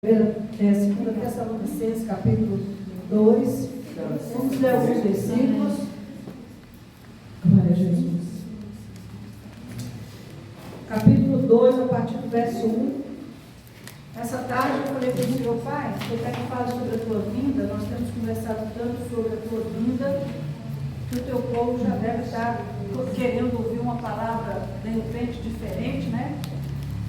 Segunda Tessalonicenses, capítulo 2. Vamos ler alguns versículos. Glória a Jesus. Capítulo 2, a partir do verso 1. Essa tarde eu falei para o Senhor, Pai, eu quero que fale sobre a tua vinda. Nós temos conversado tanto sobre a tua vinda, que o teu povo já deve estar querendo ouvir uma palavra, de repente, diferente, né?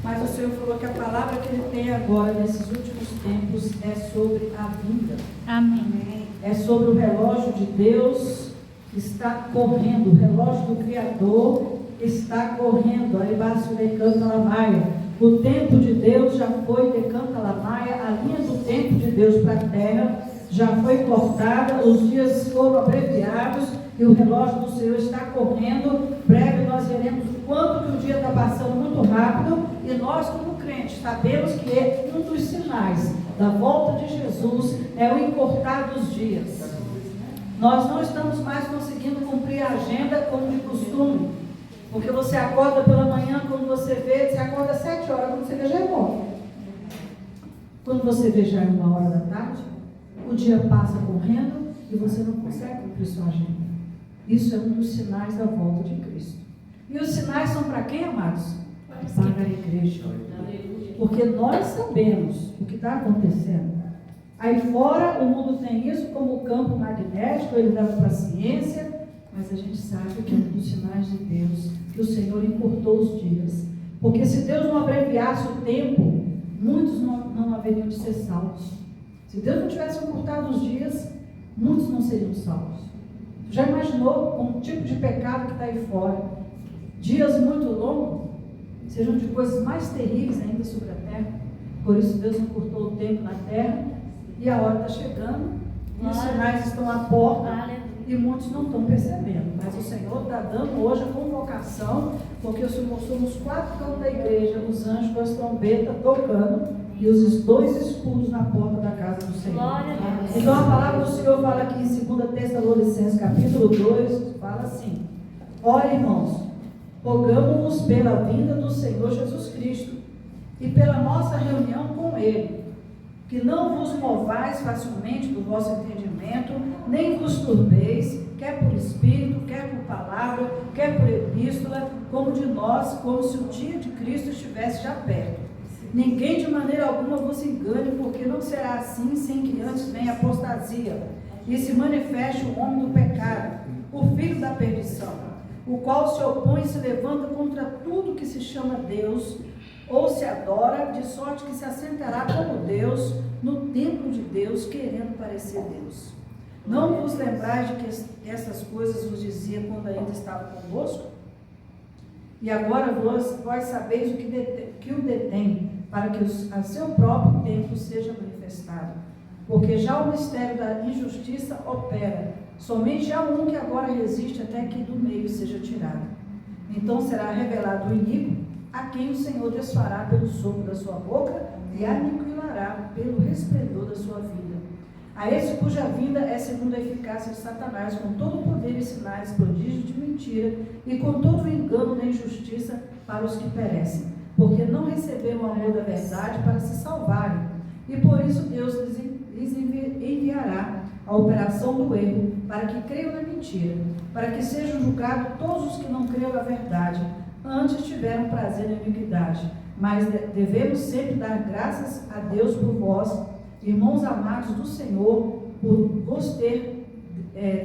Mas o Senhor falou que a palavra que Ele tem agora, nesses últimos tempos, é sobre a vinda. Amém. É sobre o relógio de Deus que está correndo, o relógio do Criador está correndo. Aí basta decanta lamaia. O tempo de Deus já foi decanta lamaia, a linha do tempo de Deus para a terra já foi cortada, os dias foram abreviados e o relógio do Senhor está correndo. Breve nós veremos o quanto que o dia está passando muito rápido, e nós como crentes sabemos que um dos sinais da volta de Jesus é o encurtar dos dias. Nós não estamos mais conseguindo cumprir a agenda como de costume, porque você acorda pela manhã, quando você vê, você acorda às 7 horas, quando você vê já é bom. Quando você vê já é 1h da tarde, o dia passa correndo e você não consegue cumprir sua agenda. Isso é um dos sinais da volta de Cristo. E os sinais são para quem, amados? Para a igreja. Porque nós sabemos o que está acontecendo. Aí fora, o mundo tem isso como o campo magnético, ele leva para a ciência, mas a gente sabe que é um dos sinais de Deus, que o Senhor encurtou os dias. Porque se Deus não abreviasse o tempo, muitos não haveriam de ser salvos. Se Deus não tivesse encurtado os dias, muitos não seriam salvos. Já imaginou com o tipo de pecado que está aí fora? Dias muito longos, sejam de coisas mais terríveis ainda sobre a terra. Por isso Deus encurtou o tempo na terra, e a hora está chegando, e os sinais estão à porta, e muitos não estão percebendo. Mas o Senhor está dando hoje a convocação, porque o Senhor mostrou nos 4 cantos da igreja, os anjos com as trombetas tocando, e os 2 escudos na porta da casa do Senhor. Então a palavra do Senhor fala aqui em 2 Tessalonicenses, capítulo 2, fala assim: ora, irmãos, rogamo-vos pela vinda do Senhor Jesus Cristo e pela nossa reunião com Ele, que não vos movais facilmente do vosso entendimento, nem vos turbeis, quer por espírito, quer por palavra, quer por epístola, como de nós, como se o dia de Cristo estivesse já perto. Ninguém de maneira alguma vos engane, porque não será assim sem que antes venha apostasia, e se manifeste o homem do pecado, o filho da perdição, o qual se opõe e se levanta contra tudo que se chama Deus, ou se adora, de sorte que se assentará como Deus, no templo de Deus, querendo parecer Deus. Não vos lembrais de que essas coisas vos dizia quando ainda estava convosco? E agora vós sabeis o que o detém, para que a seu próprio tempo seja manifestado. Porque já o mistério da injustiça opera, somente há um que agora resiste até que do meio seja tirado. Então será revelado o iníquo, a quem o Senhor desfará pelo sopro da sua boca e aniquilará pelo resplendor da sua vida. A esse cuja vinda é segundo a eficácia de Satanás, com todo o poder e sinais, prodígios de mentira, e com todo o engano da injustiça para os que perecem, porque não receberam o amor da verdade para se salvarem, e por isso Deus lhes enviará a operação do erro, para que creiam na mentira, para que sejam julgados todos os que não creram na verdade, antes tiveram prazer na iniquidade. Mas devemos sempre dar graças a Deus por vós, irmãos amados do Senhor, por vos ter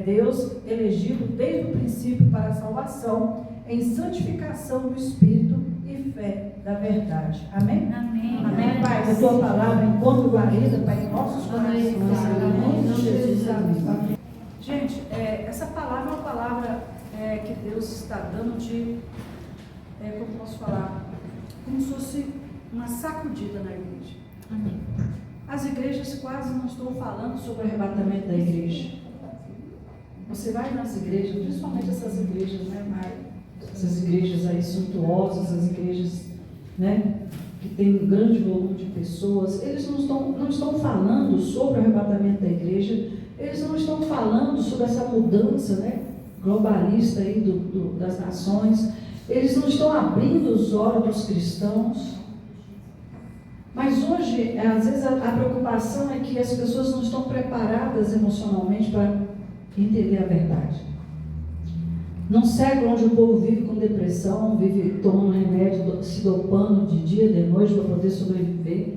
Deus elegido desde o princípio para a salvação, em santificação do Espírito e fé da verdade. Amém? Amém. Amém, Pai. A tua palavra encontra guarida, Pai, em nossos corações. Em nome de Jesus. Amém. Gente, essa palavra é uma palavra que Deus está dando de, como posso falar, como se fosse uma sacudida na igreja. Amém. As igrejas quase não estão falando sobre o arrebatamento da igreja. Você vai nas igrejas, principalmente essas igrejas, né, Maia? Essas igrejas aí suntuosas, as igrejas, né, que tem um grande volume de pessoas, eles não estão falando sobre o arrebatamento da igreja, eles não estão falando sobre essa mudança, né, globalista aí das nações, eles não estão abrindo os olhos dos cristãos. Mas hoje, às vezes, a preocupação é que as pessoas não estão preparadas emocionalmente para entender a verdade. Num século onde o povo vive com depressão, vive tomando remédio, se dopando de dia, de noite para poder sobreviver.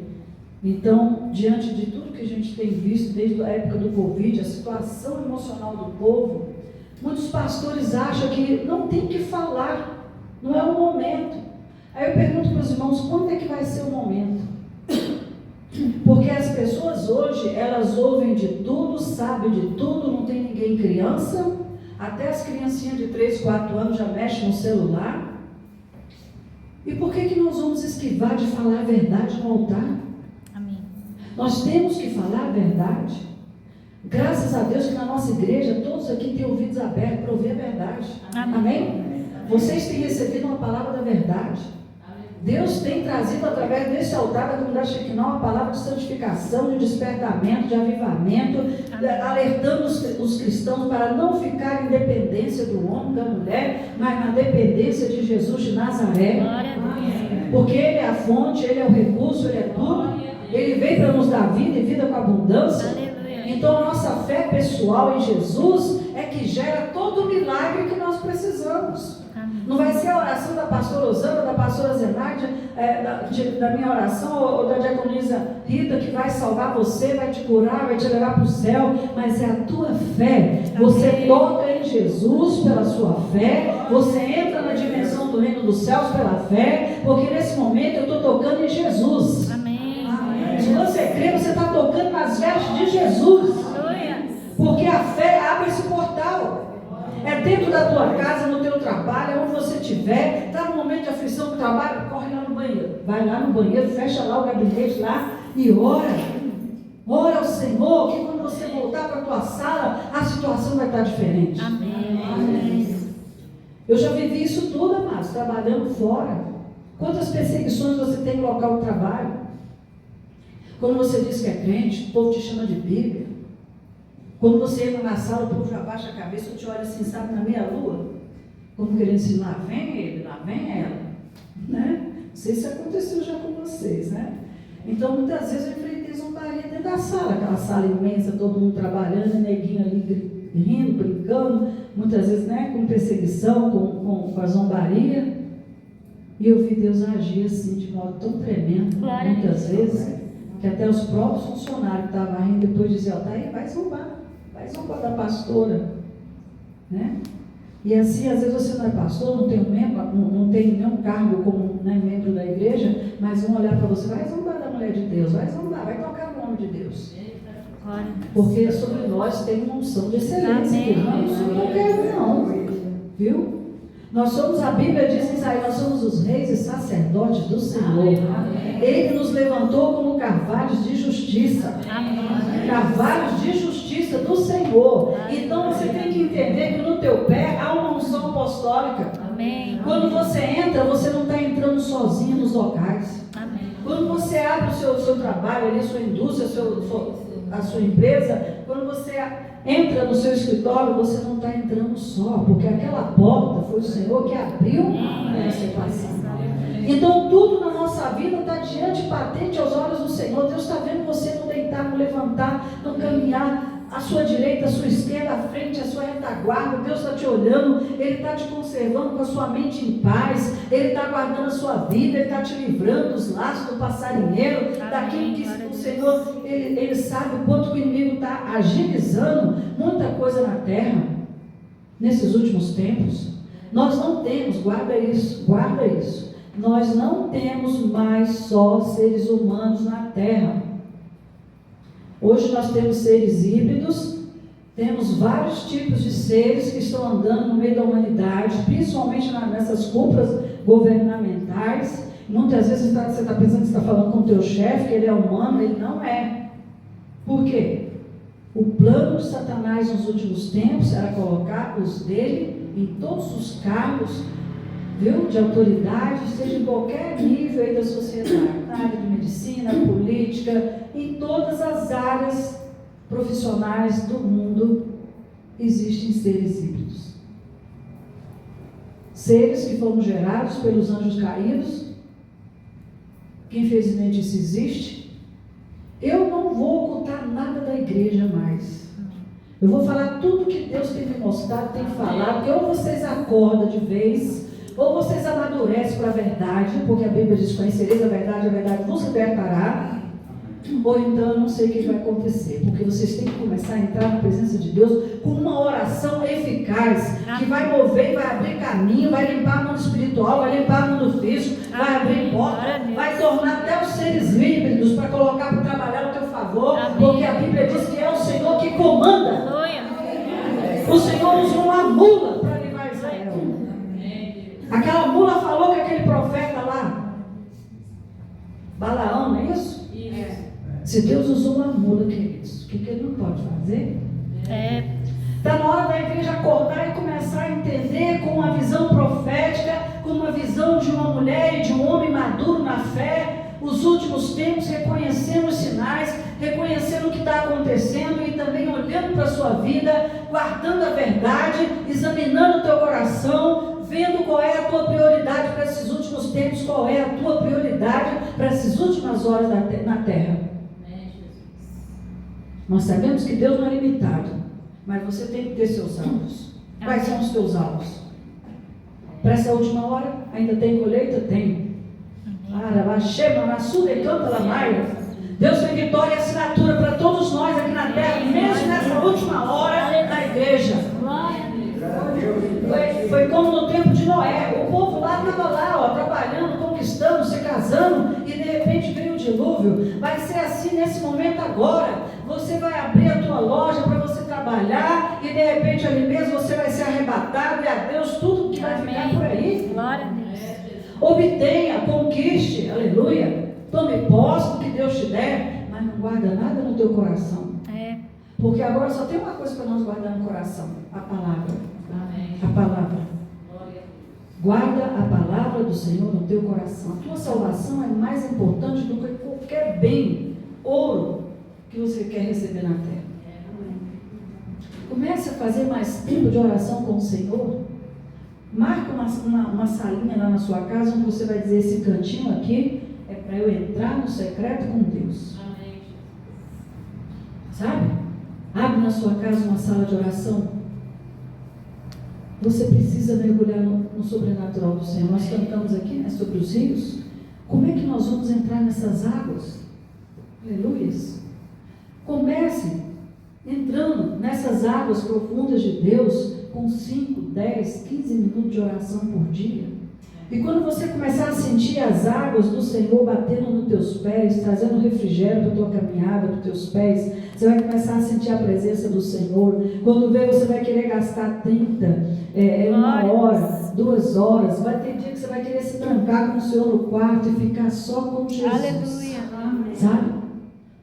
Então, diante de tudo que a gente tem visto desde a época do Covid, a situação emocional do povo, muitos pastores acham que não tem que falar, não é o momento. Aí eu pergunto para os irmãos, quando é que vai ser o momento? Porque as pessoas hoje, elas ouvem de tudo, sabem de tudo, não tem ninguém criança, até as criancinhas de 3, 4 anos já mexem no celular. E por que nós vamos esquivar de falar a verdade no altar? Amém. Nós temos que falar a verdade. Graças a Deus que na nossa igreja, todos aqui têm ouvidos abertos para ouvir a verdade. Amém? Amém? Vocês têm recebido uma palavra da verdade. Deus tem trazido através desse altar da comunidade Shekinah uma palavra de santificação, de despertamento, de avivamento, alertando os cristãos para não ficar em dependência do homem, da mulher, mas na dependência de Jesus de Nazaré. Porque Ele é a fonte, Ele é o recurso, Ele é tudo. Ele veio para nos dar vida e vida com abundância. Então a nossa fé pessoal em Jesus é que gera todo o milagre que nós precisamos. Não vai ser a oração da pastora Osana, da pastora Zenádia, da minha oração ou da diaconisa Rita que vai salvar você, vai te curar, vai te levar para o céu, mas é a tua fé. Você toca em Jesus pela sua fé, você entra na dimensão do reino dos céus pela fé, porque nesse momento eu estou tocando em Jesus. Amém. Se você crê, você está tocando nas vestes de Jesus, porque a fé abre esse portal. É dentro da tua casa, no teu trabalho, onde você estiver, está no momento de aflição do trabalho, corre lá no banheiro. Vai lá no banheiro, fecha lá o gabinete lá e ora. Ora ao Senhor, que quando você voltar para a tua sala, a situação vai estar diferente. Amém. Amém. Eu já vivi isso tudo, amados, trabalhando fora. Quantas perseguições você tem no local de trabalho? Quando você diz que é crente, o povo te chama de Bíblia. Quando você entra na sala, o povo já baixa a cabeça, te olha assim, sabe, na meia-lua, como querendo dizer, lá vem ele, lá vem ela, né? Não sei se aconteceu já com vocês, né? Então, muitas vezes eu enfrentei zombaria dentro da sala, aquela sala imensa, todo mundo trabalhando, neguinho ali rindo, brincando, muitas vezes, né, com perseguição, com a zombaria, e eu vi Deus agir assim, de modo tão tremendo, muitas vezes, que até os próprios funcionários que estavam rindo, depois diziam, ó, tá aí, vai zombar da pastora, né? E assim, às vezes você não é pastor, não tem nenhum cargo como, né, membro da igreja, mas vão olhar para você, vai zombar da mulher de Deus, vai zombar, vai tocar no nome de Deus. Porque sobre nós tem uma unção de excelência, que não sou qualquer não, viu? Nós somos, a Bíblia diz em Isaías, nós somos os reis e sacerdotes do Senhor. Amém. Ele nos levantou como carvalhos de justiça. Amém. Carvalhos de justiça do Senhor. Amém. Então você tem que entender que no teu pé há uma unção apostólica. Amém. Quando você entra, você não está entrando sozinho nos locais. Amém. Quando você abre o seu trabalho, ali, a sua indústria, a sua empresa, quando você entra no seu escritório, você não está entrando só, porque aquela porta foi o Senhor que abriu para você passar. Então tudo na nossa vida está diante, patente aos olhos do Senhor. Deus está vendo você no deitar, no levantar, no caminhar, a sua direita, a sua esquerda, a frente, a sua retaguarda. Deus está te olhando, Ele está te conservando com a sua mente em paz, Ele está guardando a sua vida, Ele está te livrando dos laços do passarinheiro, daquilo que o Senhor, Ele sabe o quanto que o inimigo está agilizando muita coisa na terra, nesses últimos tempos. Nós não temos, guarda isso, nós não temos mais só seres humanos na terra. Hoje nós temos seres híbridos, temos vários tipos de seres que estão andando no meio da humanidade, principalmente nessas cúpulas governamentais. Muitas vezes você está pensando que você está falando com o teu chefe, que ele é humano, ele não é. Por quê? O plano de Satanás nos últimos tempos era colocar os dele em todos os cargos, viu, de autoridade, seja em qualquer nível aí da sociedade, na área de medicina, política, em todas as áreas profissionais do mundo existem seres híbridos. Seres que foram gerados pelos anjos caídos, que infelizmente isso existe, eu não vou ocultar nada da igreja mais. Eu vou falar tudo que Deus tem me mostrado, tem falado, que ou vocês acordam de vez, ou vocês amadurecem para a verdade, porque a Bíblia diz: conhecereis a verdade vos libertará. Ou então eu não sei o que vai acontecer, porque vocês têm que começar a entrar na presença de Deus com uma oração eficaz, que vai mover, vai abrir caminho, vai limpar o mundo espiritual, vai limpar o mundo físico, vai abrir porta, vai tornar até os seres híbridos para colocar para trabalhar ao teu favor, porque a Bíblia diz que é o Senhor que comanda. O Senhor usou uma mula para levar Israel. Aquela mula falou que aquele profeta lá, Balaão, não é isso? Se Deus usou uma mula, queridos, o que ele não pode fazer? Está na hora da igreja acordar e começar a entender com uma visão profética, com uma visão de uma mulher e de um homem maduro na fé, os últimos tempos, reconhecendo os sinais, reconhecendo o que está acontecendo e também olhando para a sua vida, guardando a verdade, examinando o teu coração, vendo qual é a tua prioridade para esses últimos tempos, qual é a tua prioridade para essas últimas horas na terra. Nós sabemos que Deus não é limitado, mas você tem que ter seus alvos. Quais são os teus alvos? Para essa última hora, ainda tem colheita? Tem. Deus tem vitória e assinatura para todos nós aqui na terra, mesmo nessa última hora da igreja. Foi como no tempo de Noé. O povo lá estava lá, trabalhando, conquistando, se casando, e de repente veio o dilúvio. Vai ser assim nesse momento agora. Você vai abrir a tua loja para você trabalhar, e de repente ali mesmo você vai ser arrebatado, e adeus tudo que vai ficar por aí. Glória a Deus. Obtenha, conquiste, aleluia. Tome posse do que Deus te der, mas não guarda nada no teu coração. Porque agora só tem uma coisa para nós guardar no coração: a palavra. A palavra. Guarda a palavra do Senhor no teu coração. A tua salvação é mais importante do que qualquer bem, ouro, que você quer receber na terra. Comece a fazer mais tempo de oração com o Senhor. Marca uma salinha lá na sua casa, onde você vai dizer: esse cantinho aqui é para eu entrar no secreto com Deus. Sabe? Abre na sua casa uma sala de oração. Você precisa mergulhar no sobrenatural do Senhor. Nós cantamos aqui, né, sobre os rios. Como é que nós vamos entrar nessas águas? Aleluias. Comece entrando nessas águas profundas de Deus com 5, 10, 15 minutos de oração por dia. E quando você começar a sentir as águas do Senhor batendo nos teus pés, trazendo refrigério para a tua caminhada, para os teus pés, você vai começar a sentir a presença do Senhor. Quando vê, você vai querer gastar 30, 1 hora, 2 horas. Vai ter dia que você vai querer se trancar com o Senhor no quarto e ficar só com Jesus. Aleluia. Sabe?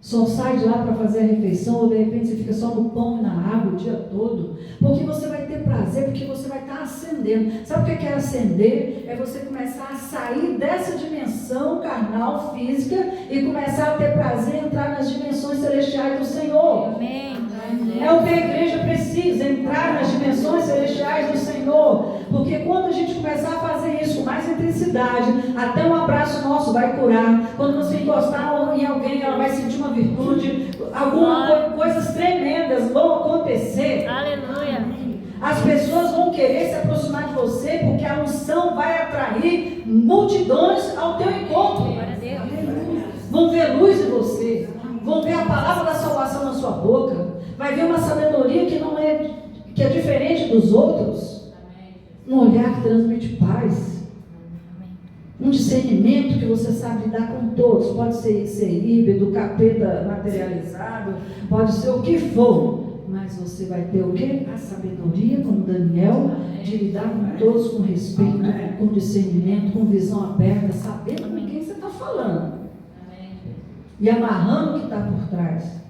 Só sai de lá para fazer a refeição, ou de repente você fica só no pão e na água o dia todo, porque você vai ter prazer, porque você vai estar ascendendo. Sabe o que é ascender? É você começar a sair dessa dimensão carnal, física, e começar a ter prazer em entrar nas dimensões celestiais do Senhor. Amém. É o que a igreja precisa, entrar nas dimensões celestiais do Senhor, porque quando a gente começar a fazer isso com mais intensidade, até um abraço nosso vai curar. Quando você encostar em alguém, ela vai sentir uma virtude, coisas tremendas vão acontecer. Aleluia. As pessoas vão querer se aproximar de você, porque a unção vai atrair multidões ao teu encontro. Glória a Deus. Vão ver luz em você, vão ver a palavra da salvação na sua boca, vai ver uma sabedoria que é diferente dos outros, um olhar que transmite paz, um discernimento que você sabe lidar com todos. Pode ser híbrido, capeta materializado, pode ser o que for, mas você vai ter o quê? A sabedoria, como Daniel, de lidar com todos com respeito, com discernimento, com visão aberta, sabendo com quem você está falando e amarrando o que está por trás.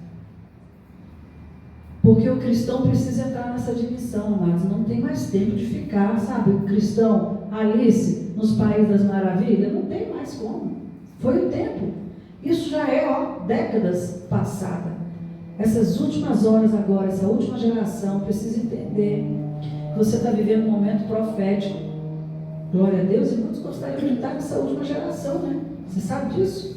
Porque o cristão precisa entrar nessa dimensão, mas não tem mais tempo de ficar, sabe, o cristão Alice nos Países das Maravilhas, não tem mais como. Foi o tempo. Isso já é, décadas passadas. Essas últimas horas agora, essa última geração precisa entender que você está vivendo um momento profético. Glória a Deus, e muitos gostariam de estar nessa última geração, né? Você sabe disso?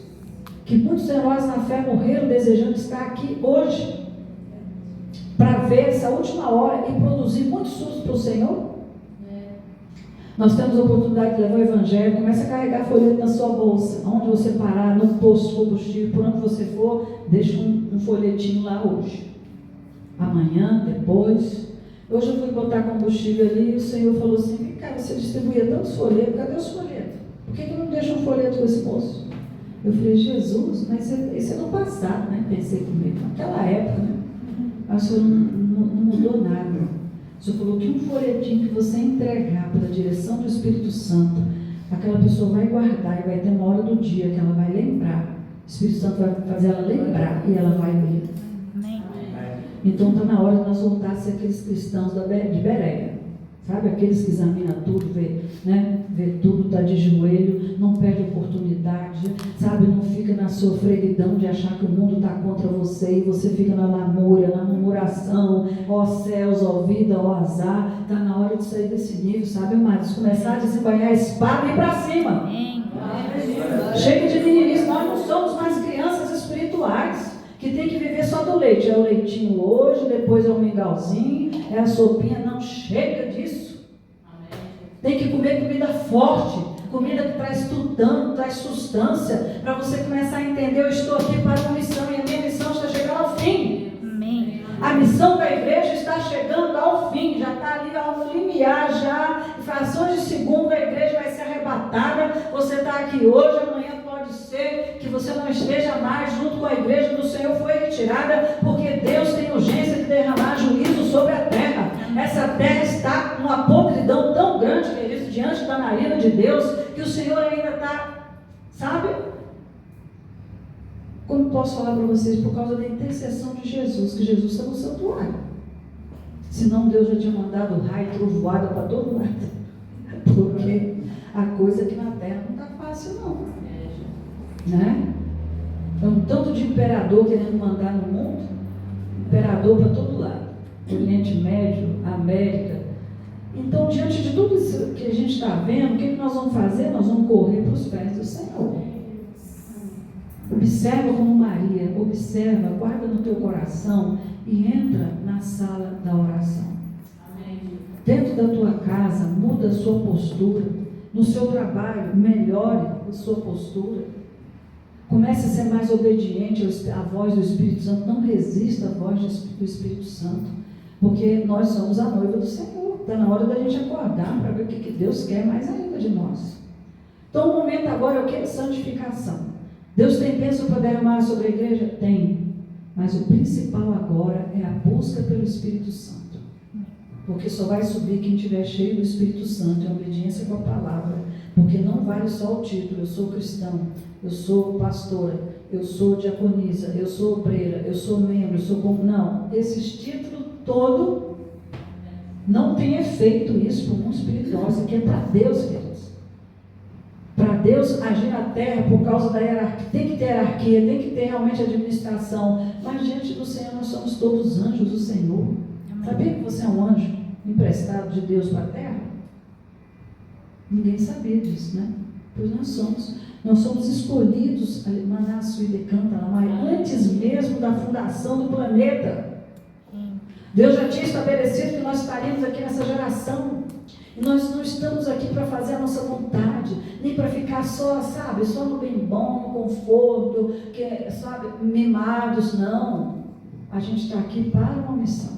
Que muitos heróis na fé morreram desejando estar aqui hoje, para ver essa última hora e produzir muitos frutos para o Senhor. Nós temos a oportunidade de levar o Evangelho. Comece a carregar folheto na sua bolsa, onde você parar, no posto de combustível, por onde você for, deixa um folhetinho lá hoje, amanhã, depois. Hoje eu fui botar combustível ali e o Senhor falou assim: cara, você distribuía tantos folhetos, cadê os folhetos? Por que não deixa um folheto com esse moço? Eu falei: Jesus, mas isso é no passado, né? Pensei comigo, naquela época, né? Mas o Senhor não mudou nada. O Senhor falou que um folhetinho que você entregar pela direção do Espírito Santo, aquela pessoa vai guardar e vai ter uma hora do dia que ela vai lembrar. O Espírito Santo vai fazer ela lembrar e ela vai ler. Então está na hora de nós voltar a ser aqueles cristãos de Bereia. Sabe? Aqueles que examinam tudo, vê tudo, está de joelho, não perde oportunidade, sabe? Não fica na sofreguidão de achar que o mundo está contra você e você fica na lamúria, na murmuração, ó céus, ó vida, ó azar. Está na hora de sair desse nível, sabe, amados? Começar a desembanhar a espada e ir para cima. Chega de meninice, nós não somos mais crianças espirituais que tem que viver só do leite. É o leitinho hoje, depois é o mingauzinho, é a sopinha. Não, chega disso. Tem que comer comida forte, comida que traz tutano, traz substância, para você começar a entender: eu estou aqui para uma missão e a minha missão está chegando ao fim. Amém. A missão da igreja está chegando ao fim, já está ali ao limiar, já em frações de segundo a igreja vai ser arrebatada. Você está aqui hoje, amanhã pode ser que você não esteja mais junto com a igreja do Senhor, foi retirada, porque Deus tem urgência de derramar juízo sobre a terra. Essa terra está com uma podridão tão grande, querido, diante da narina de Deus, que o Senhor ainda está, sabe? Como posso falar para vocês? Por causa da intercessão de Jesus, que Jesus está no santuário. Senão Deus já tinha mandado raio, trovoada para todo lado. Porque a coisa aqui na terra não está fácil não. Né? É um tanto de imperador querendo mandar no mundo, imperador para todo lado, Oriente Médio, América. Então, diante de tudo isso que a gente está vendo, o que nós vamos fazer? Nós vamos correr para os pés do Senhor. Observa como Maria, observa, guarda no teu coração e entra na sala da oração. Dentro da tua casa, muda a sua postura. No seu trabalho, melhore a sua postura. Comece a ser mais obediente à voz do Espírito Santo. Não resista à voz do Espírito Santo, porque nós somos a noiva do Senhor. Está na hora da gente acordar para ver o que Deus quer mais ainda de nós. Então o momento agora é o que? Santificação. Deus tem bênção para derramar sobre a igreja? Tem. Mas o principal agora é a busca pelo Espírito Santo. Porque só vai subir quem estiver cheio do Espírito Santo, em obediência com a palavra. Porque não vale só o título: eu sou cristão, eu sou pastora, eu sou diaconisa, eu sou obreira, eu sou membro, eu sou como. Não, esses títulos todo não tem efeito isso para o mundo espiritual. Isso aqui é para Deus, queridos. Para Deus agir na terra por causa da hierarquia. Tem que ter hierarquia, tem que ter realmente administração. Mas diante do Senhor nós somos todos anjos do Senhor. Sabia que você é um anjo emprestado de Deus para a terra? Ninguém sabia disso, né? Pois nós somos. Nós somos escolhidos, Manassu e Decanta, antes mesmo da fundação do planeta. Deus já tinha estabelecido que nós estaríamos aqui nessa geração. E nós não estamos aqui para fazer a nossa vontade, nem para ficar só, sabe, só no bem bom, no conforto, sabe, mimados, não. A gente está aqui para uma missão.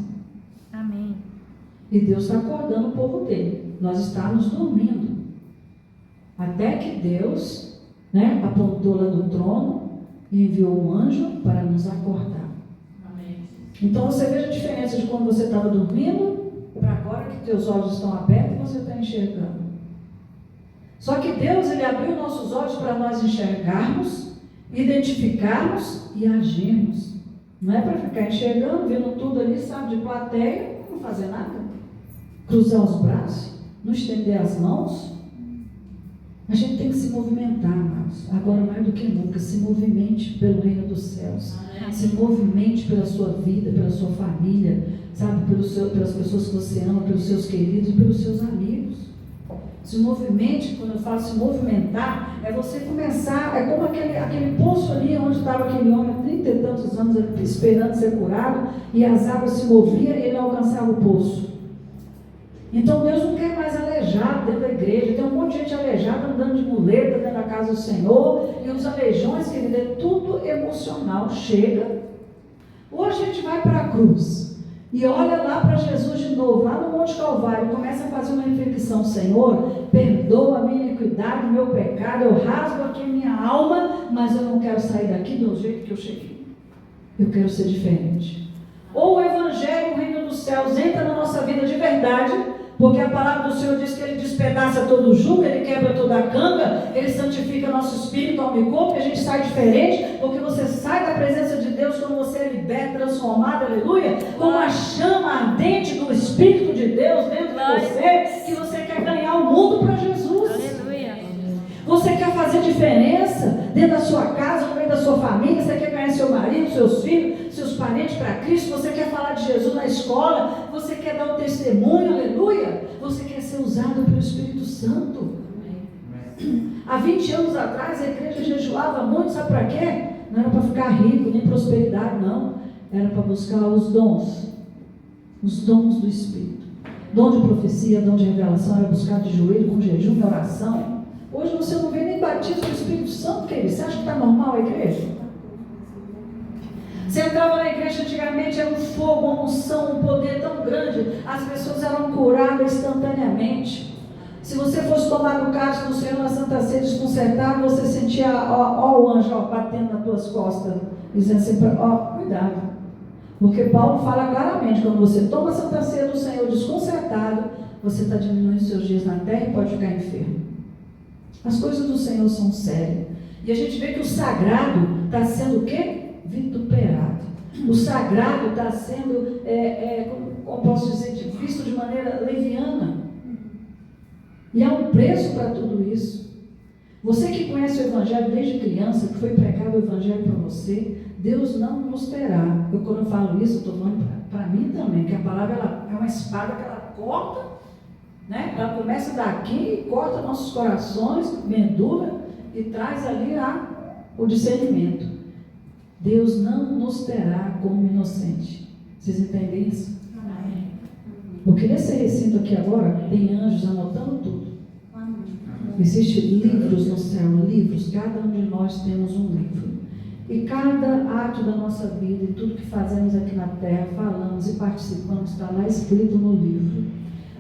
Amém. E Deus está acordando o povo dele. Nós estamos dormindo. Até que Deus, apontou lá do trono e enviou um anjo para nos acordar. Amém. Então você veja a diferença de quando você estava dormindo para agora que teus olhos estão abertos e você está enxergando. Só que Deus, Ele abriu nossos olhos para nós enxergarmos, identificarmos e agirmos. Não é para ficar enxergando, vendo tudo ali, sabe, de plateia, não fazer nada. Cruzar os braços, não estender as mãos. A gente tem que se movimentar, amados. Agora mais do que nunca, se movimente pelo reino dos céus. Amém. Se movimente pela sua vida, pela sua família, sabe, pelas pessoas que você ama, pelos seus queridos e pelos seus amigos. Se movimente, quando eu falo se movimentar, é você começar, é como aquele poço ali onde estava aquele homem há 30 e tantos anos esperando ser curado, e as águas se moviam e ele alcançava o poço. Então Deus não quer mais aleijado dentro da igreja. Tem um monte de gente aleijada andando de muleta dentro da casa do Senhor, e os aleijões, querido, é tudo emocional. Chega. Ou a gente vai para a cruz e olha lá para Jesus de novo, lá no Monte Calvário, e começa a fazer uma reflexão: Senhor, perdoa a minha iniquidade, o meu pecado, eu rasgo aqui a minha alma, mas eu não quero sair daqui do jeito que eu cheguei. Eu quero ser diferente. Ou o Evangelho, o reino dos céus, entra na nossa vida de verdade, porque a palavra do Senhor diz que Ele despedaça todo o jugo, Ele quebra toda a canga, Ele santifica nosso espírito, alma e corpo, e a gente sai diferente, porque você sai da presença de Deus quando você é liberto, transformado, aleluia, com uma chama ardente do Espírito de Deus dentro de você, que você quer ganhar o mundo para Jesus. Aleluia. Você quer fazer diferença dentro da sua casa, no meio da sua família, você quer ganhar seu marido, seus filhos, seus parentes para Cristo, você quer falar de Jesus na escola, você quer dar um testemunho, aleluia, você quer ser usado pelo Espírito Santo. Há 20 anos atrás a igreja jejuava muito, sabe para quê? Não era para ficar rico, nem prosperidade, não. Era para buscar os dons do Espírito. Dom de profecia, dom de revelação, era buscado de joelho, com jejum e oração. Hoje você não vê nem batismo do Espírito Santo, querido. Você acha que está normal a igreja? Você entrava na igreja antigamente, era um fogo, uma unção, um poder tão grande, as pessoas eram curadas instantaneamente. Se você fosse tomar no cálice do Senhor na Santa Ceia desconcertado, você sentia o anjo batendo nas tuas costas, dizendo assim, cuidado. Porque Paulo fala claramente, quando você toma a Santa Ceia do Senhor desconcertado, você está diminuindo seus dias na terra e pode ficar enfermo. As coisas do Senhor são sérias. E a gente vê que o sagrado está sendo o quê? Vituperado. O sagrado está sendo, como posso dizer, visto de maneira leviana. E há um preço para tudo isso. Você que conhece o Evangelho desde criança, que foi pregado o Evangelho para você, Deus não nos terá. Quando eu falo isso, eu estou falando para mim também, que a palavra ela é uma espada que ela corta, né? Ela começa daqui e corta nossos corações, medula, e traz ali o discernimento. Deus não nos terá como inocente. Vocês entendem isso? Amém. Porque nesse recinto aqui agora, tem anjos anotando tudo. Amém. Existem livros no céu, livros. Cada um de nós temos um livro. E cada ato da nossa vida e tudo que fazemos aqui na terra, falamos e participamos, está lá escrito no livro.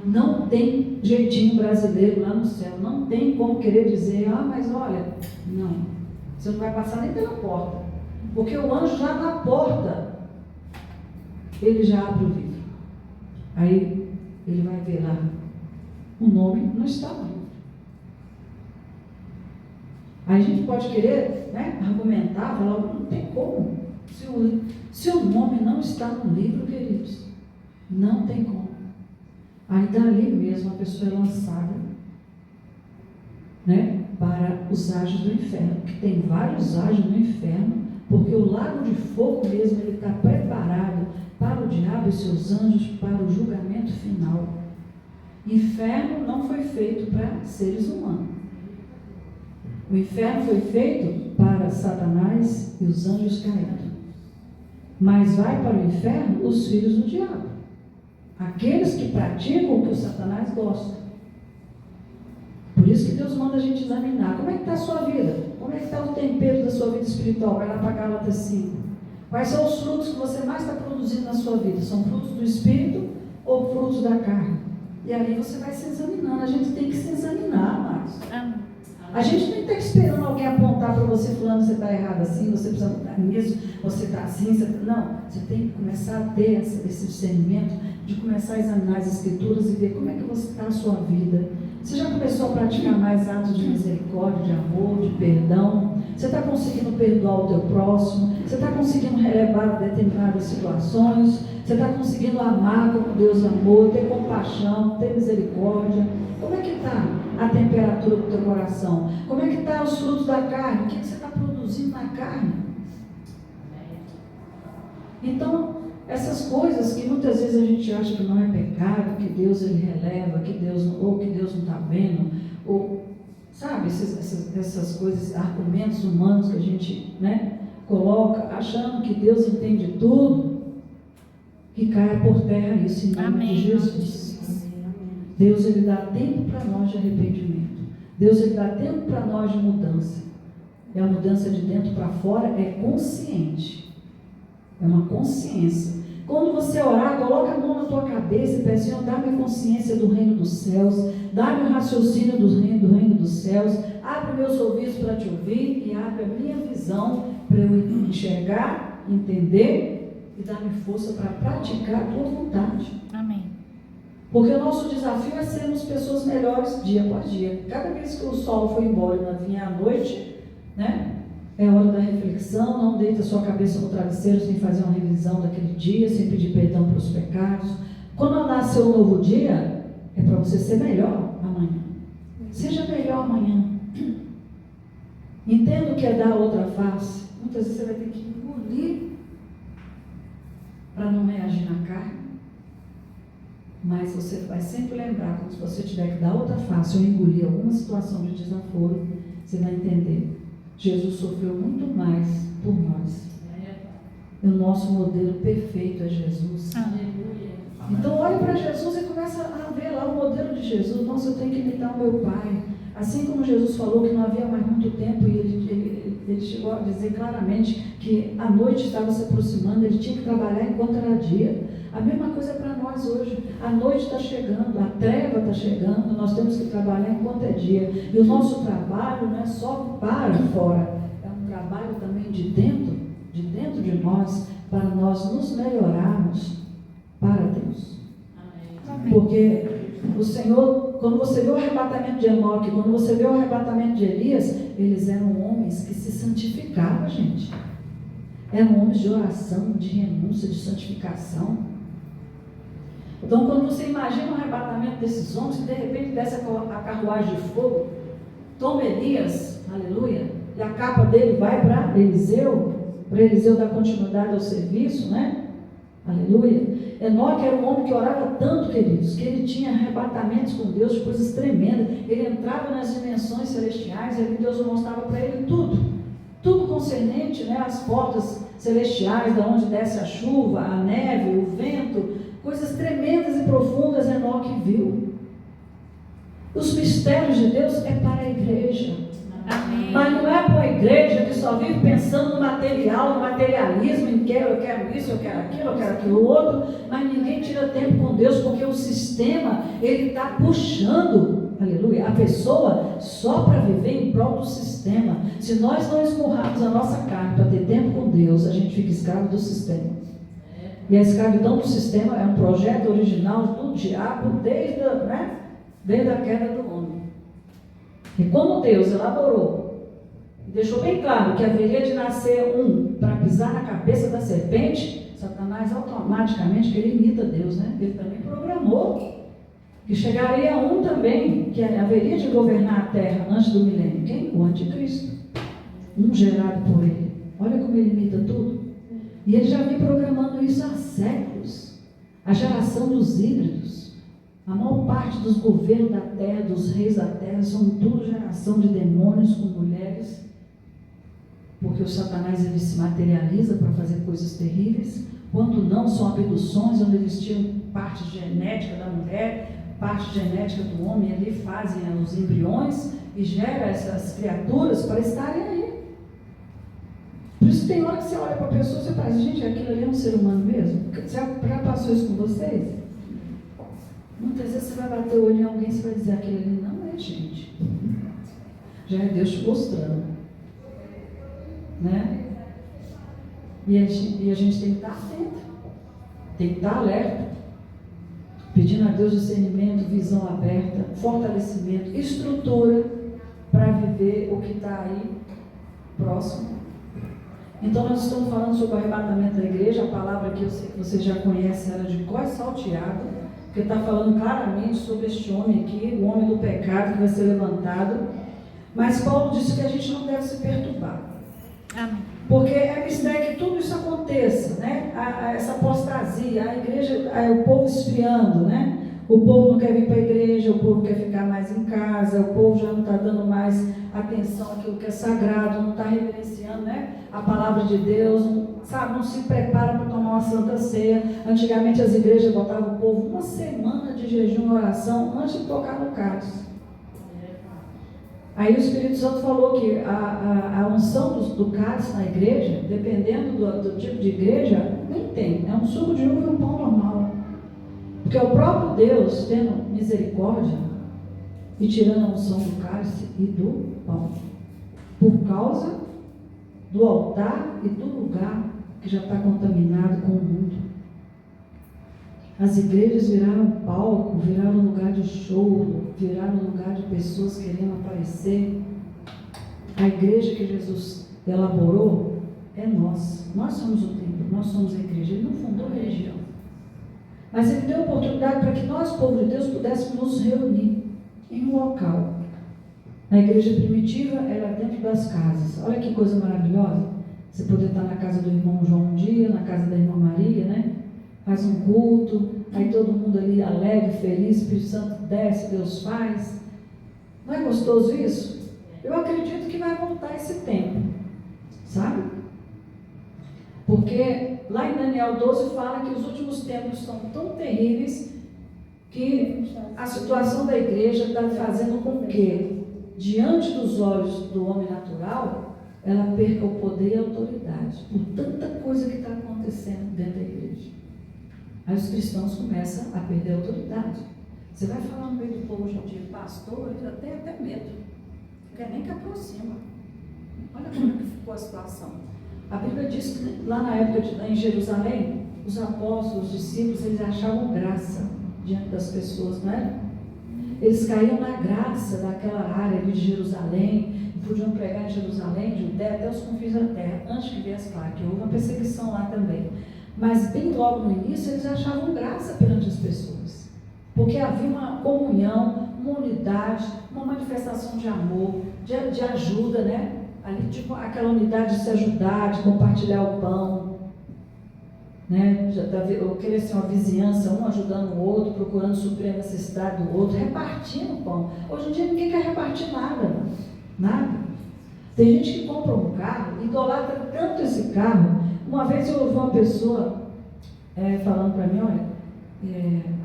Não tem jeitinho brasileiro lá no céu. Não tem como querer dizer, mas olha, não. Você não vai passar nem pela porta. Porque o anjo já na porta, ele já abre o livro. Aí ele vai ver lá, o nome não está no livro. Aí a gente pode querer, argumentar, falar, não tem como. Se o nome não está no livro, queridos, não tem como. Aí dali mesmo a pessoa é lançada, para os anjos do inferno, que tem vários anjos no inferno, porque o lago de fogo mesmo, ele está preparado para o diabo e seus anjos, para o julgamento final. Inferno não foi feito para seres humanos. O inferno foi feito para Satanás e os anjos caídos. Mas vai para o inferno os filhos do diabo. Aqueles que praticam o que o Satanás gosta. Por isso que Deus manda a gente examinar. Como é que está a sua vida? Como é que está o tempero da sua vida espiritual? Vai lá para Gálatas 5. Quais são os frutos que você mais está produzindo na sua vida? São frutos do Espírito ou frutos da carne? E ali você vai se examinando. A gente tem que se examinar, amados. A gente não está esperando alguém apontar para você, fulano, você está errado assim, você precisa mudar nisso, você está assim, não. Você tem que começar a ter esse discernimento de começar a examinar as Escrituras e ver como é que você está na sua vida. Você já começou a praticar mais atos de misericórdia, de amor, de perdão? Você está conseguindo perdoar o teu próximo? Você está conseguindo relevar determinadas situações? Você está conseguindo amar como Deus amou, ter compaixão, ter misericórdia? Como é que está a temperatura do teu coração? Como é que está os frutos da carne? O que você está produzindo na carne? Então, essas coisas que muitas vezes a gente acha que não é pecado, que Deus ele releva, que Deus não está vendo, ou sabe, essas coisas, argumentos humanos que a gente, né, coloca, achando que Deus entende tudo, que caia por terra isso em nome Amém. de Jesus. Deus ele dá tempo para nós de arrependimento. Deus ele dá tempo para nós de mudança. E a mudança de dentro para fora é consciente. É uma consciência. Quando você orar, coloca a mão na tua cabeça e pede, Senhor, dá-me consciência do reino dos céus, dá-me o raciocínio do reino dos céus, abre meus ouvidos para te ouvir e abre a minha visão para eu enxergar, entender e dar-me força para praticar a tua vontade. Amém. Porque o nosso desafio é sermos pessoas melhores dia após dia. Cada vez que o sol foi embora e não vinha à noite, né? É hora da reflexão, não deita sua cabeça no travesseiro sem fazer uma revisão daquele dia, sem pedir perdão pelos pecados. Quando nascer um novo dia, é para você ser melhor amanhã. Seja melhor amanhã. Entenda o que é dar outra face. Muitas vezes você vai ter que engolir para não reagir na carne. Mas você vai sempre lembrar, quando você tiver que dar outra face ou engolir alguma situação de desaforo, você vai entender. Jesus sofreu muito mais por nós. E o nosso modelo perfeito é Jesus. Aleluia. Então olhe para Jesus e começa a ver lá o modelo de Jesus. Nossa, eu tenho que imitar o meu Pai. Assim como Jesus falou que não havia mais muito tempo e ele chegou a dizer claramente que a noite estava se aproximando, ele tinha que trabalhar enquanto era dia. A mesma coisa para nós hoje. A noite está chegando, a treva está chegando, nós temos que trabalhar enquanto é dia. E o nosso trabalho não é só para fora, é um trabalho também de dentro de nós, para nós nos melhorarmos para Deus. Amém. Porque o Senhor, quando você vê o arrebatamento de Enoque, quando você vê o arrebatamento de Elias, eles eram homens que se santificavam, gente. Eram homens de oração, de renúncia, de santificação. Então, quando você imagina o arrebatamento desses homens, que de repente desce a carruagem de fogo, toma Elias, aleluia, e a capa dele vai para Eliseu dar continuidade ao serviço, né? Aleluia. Enoque era um homem que orava tanto, queridos, que ele tinha arrebatamentos com Deus, de coisas tremendas. Ele entrava nas dimensões celestiais, e ali Deus mostrava para ele tudo concernente, né? As portas celestiais, da onde desce a chuva, a neve, o vento, coisas tremendas e profundas Enoque viu. Os mistérios de Deus é para a igreja. Amém. Mas não é para a igreja que só vive pensando no material, no materialismo, em que eu quero isso, eu quero aquilo outro, mas ninguém tira tempo com Deus, porque o sistema, ele está puxando, aleluia, a pessoa só para viver em prol do sistema. Se nós não esmurrarmos a nossa carne para ter tempo com Deus, a gente fica escravo do sistema. E a escravidão do sistema é um projeto original do diabo desde a queda do homem. E como Deus elaborou e deixou bem claro que haveria de nascer um para pisar na cabeça da serpente, Satanás automaticamente, que ele imita Deus, né? Ele também programou que chegaria um também, que haveria de governar a terra antes do milênio. Quem? O anticristo. Um gerado por ele. Olha como ele imita tudo. E ele já vem programando isso há séculos. A geração dos híbridos. A maior parte dos governos da terra, dos reis da terra, são tudo geração de demônios com mulheres. Porque o Satanás ele se materializa para fazer coisas terríveis. Quando não, são abduções, onde eles tiram parte genética da mulher, parte genética do homem, ali fazem os embriões e geram essas criaturas para estarem aí. Por isso tem hora que você olha para a pessoa e você faz, gente, aquilo ali é um ser humano mesmo? Já passou isso com vocês? Muitas vezes você vai bater o olho em alguém e você vai dizer, aquilo ali não é gente. Já é Deus te mostrando. Né? E a gente tem que estar atento. Tem que estar alerta. Pedindo a Deus discernimento, visão aberta, fortalecimento, estrutura para viver o que está aí próximo. Então nós estamos falando sobre o arrebatamento da igreja, a palavra que eu sei que vocês já conhecem, era de cós salteado, porque está falando claramente sobre este homem aqui, o homem do pecado que vai ser levantado. Mas Paulo disse que a gente não deve se perturbar. Amém. Porque é mistério que tudo isso aconteça, né? Essa apostasia, a igreja, o povo esfriando, né? O povo não quer vir para a igreja, o povo quer ficar mais em casa, o povo já não está dando mais atenção àquilo que é sagrado, não está reverenciando, né? A palavra de Deus, sabe? Não se prepara para tomar uma santa ceia. Antigamente as igrejas botavam o povo uma semana de jejum e oração antes de tocar no cálice. Aí o Espírito Santo falou que a unção do cálice na igreja, dependendo do tipo de igreja, nem tem. É um suco de uva e um pão normal. Porque o próprio Deus, tendo misericórdia e tirando a unção do cálice e do pão, por causa do altar e do lugar que já está contaminado com o mundo. As igrejas viraram palco, viraram lugar de show, viraram lugar de pessoas querendo aparecer. A igreja que Jesus elaborou é nós. Nós somos o templo, nós somos a igreja. Ele não fundou a religião. Mas ele deu oportunidade para que nós, povo de Deus, pudéssemos nos reunir em um local. Na igreja primitiva era dentro das casas. Olha que coisa maravilhosa. Você poder estar na casa do irmão João um dia, na casa da irmã Maria, né? Faz um culto, aí todo mundo ali alegre, feliz, o Espírito Santo desce, Deus faz. Não é gostoso isso? Eu acredito que vai voltar esse tempo, sabe? Porque lá em Daniel 12 fala que os últimos tempos estão tão terríveis que a situação da igreja está fazendo com que, diante dos olhos do homem natural, ela perca o poder e a autoridade, por tanta coisa que está acontecendo dentro da igreja. Aí os cristãos começam a perder a autoridade. Você vai falar no meio do povo hoje em dia, pastor, eles até medo, não quer nem que aproxima. Olha como é que ficou a situação. A Bíblia diz que lá na época em Jerusalém, os apóstolos, os discípulos, eles achavam graça diante das pessoas, não é? Eles caíam na graça daquela área ali de Jerusalém, podiam pregar em Jerusalém, Judéia, até os confins da terra, antes que viesse, claro, que houve uma perseguição lá também. Mas bem logo no início, eles achavam graça perante as pessoas, porque havia uma comunhão, uma unidade, uma manifestação de amor, de ajuda, né? Ali, tipo, aquela unidade de se ajudar, de compartilhar o pão, né? Eu queria ser uma vizinhança, um ajudando o outro, procurando suprir a necessidade do outro, repartindo o pão. Hoje em dia ninguém quer repartir nada, nada. Tem gente que compra um carro, idolatra tanto esse carro. Uma vez eu ouvi uma pessoa falando para mim, olha,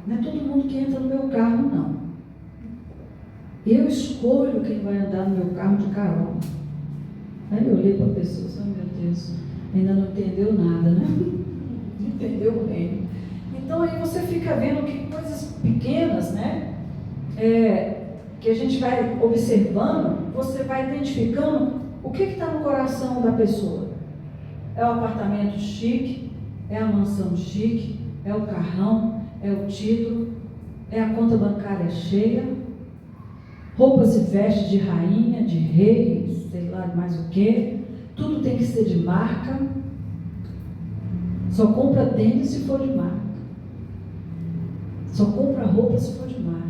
não é todo mundo que entra no meu carro, não. Eu escolho quem vai andar no meu carro de carona. Aí eu olhei para a pessoa, oh meu Deus, ainda não entendeu nada, né? Não entendeu o reino. Então aí você fica vendo que coisas pequenas, né? Que a gente vai observando, você vai identificando o que está no coração da pessoa. É o apartamento chique, é a mansão chique, é o carrão, é o título, é a conta bancária cheia, roupas e vestes de rainha, de rei, sei lá mais o que, tudo tem que ser de marca, só compra tênis se for de marca, só compra roupa se for de marca.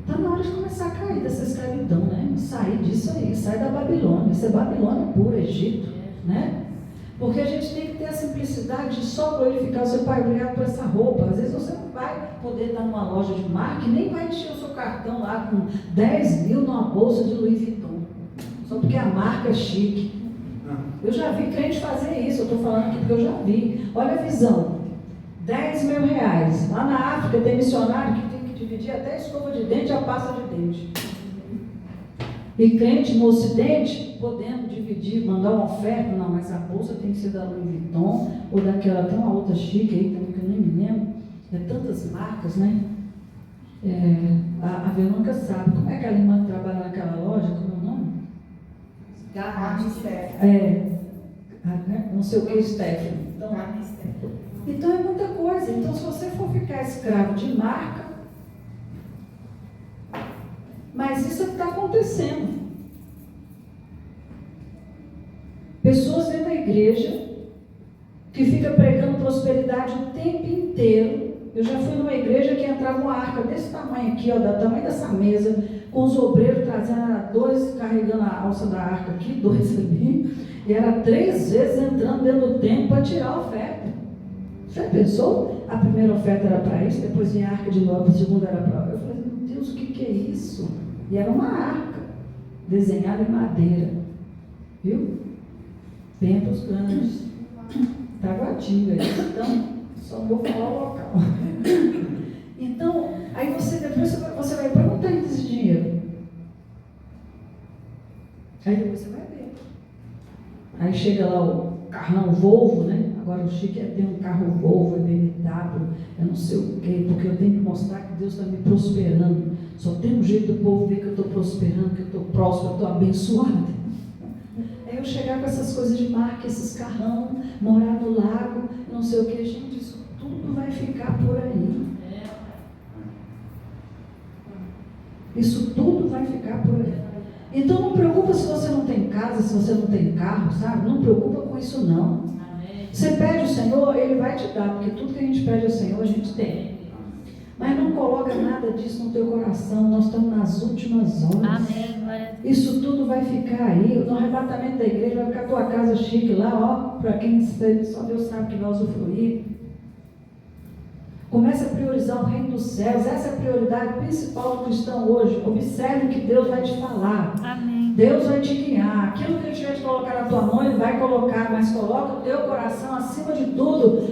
Está na hora de começar a cair dessa escravidão, né? Sair disso aí, sai da Babilônia, isso é Babilônia pura, Egito, né? Porque a gente tem que ter a simplicidade de só glorificar o seu Pai, obrigado por essa roupa. Às vezes você não vai poder estar numa loja de marca e nem vai encher o seu cartão lá com 10 mil numa bolsa de Louis Vuitton, só porque a marca é chique. Eu já vi crente fazer isso, eu estou falando aqui porque eu já vi. Olha a visão, 10 mil reais. Lá na África tem missionário que tem que dividir até a escova de dente e a pasta de dente. E crente no Ocidente, podendo dividir, mandar uma oferta, não, mas a bolsa tem que ser da Louis Vuitton, ou daquela, tem uma outra chique aí também, que eu nem me lembro, tantas marcas, né? A Verônica sabe, como é que a irmã trabalha naquela loja, como é o nome? Não sei o que, Stephanie. Então é muita coisa. Então, se você for ficar escravo de marca, mas isso é o que está acontecendo. Pessoas dentro da igreja que fica pregando prosperidade o tempo inteiro. Eu já fui numa igreja que entrava uma arca desse tamanho aqui, ó, do tamanho dessa mesa, com os obreiros trazendo, 2 carregando a alça da arca aqui, 2 ali, e era 3 vezes entrando dentro do templo para tirar a oferta. Você pensou? A primeira oferta era para isso, depois vinha a arca de novo, a segunda era para... Eu falei, meu Deus, o que é isso? E era uma arca, desenhada em madeira, viu? Templos grandes, Taguatinga, então, só vou falar o local. Então, aí depois você vai perguntar esse dinheiro. Aí depois você vai ver. Aí chega lá o carrão Volvo, né? Agora o chique é ter um carro Volvo, é BMW, eu não sei o quê, porque eu tenho que mostrar que Deus está me prosperando. Só tem um jeito do povo ver que eu estou prosperando, que eu estou próspero, eu estou abençoado. Aí eu chegar com essas coisas de marca, esses carrão, morar no lago, não sei o quê, gente, isso tudo vai ficar por aí. Isso tudo vai ficar por aí. Então não preocupa se você não tem casa, se você não tem carro, sabe? Não preocupa com isso não. Você pede ao Senhor, Ele vai te dar, porque tudo que a gente pede ao Senhor, a gente tem. Mas não coloca nada disso no teu coração, nós estamos nas últimas horas. Amém. Isso tudo vai ficar aí, no arrebatamento da igreja, vai ficar a tua casa chique lá, ó, para quem só Deus sabe que vai usufruir. Comece a priorizar o reino dos céus, essa é a prioridade principal do cristão hoje. Observe o que Deus vai te falar. Amém. Deus vai te guiar. Aquilo que Ele tiver de colocar na tua mão, Ele vai colocar, mas coloca o teu coração acima de tudo.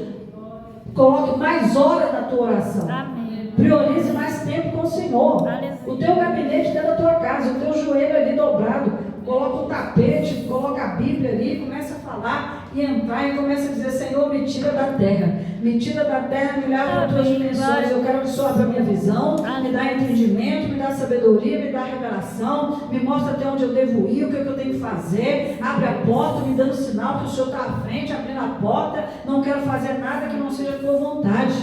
Coloque mais horas na tua oração. Amém. Priorize mais tempo com o Senhor. Aleluia. O teu gabinete dentro da tua casa, o teu joelho ali dobrado. Coloca o tapete, coloca a Bíblia ali, começa a falar e entrar e começa a dizer, Senhor, me tira da terra, me leva para tuas dimensões, eu quero que o Senhor abra a minha visão, me dá entendimento, me dá sabedoria, me dá revelação, me mostra até onde eu devo ir, o que eu tenho que fazer, abre a porta, me dando sinal que o Senhor está à frente, abrindo a porta, não quero fazer nada que não seja a tua vontade.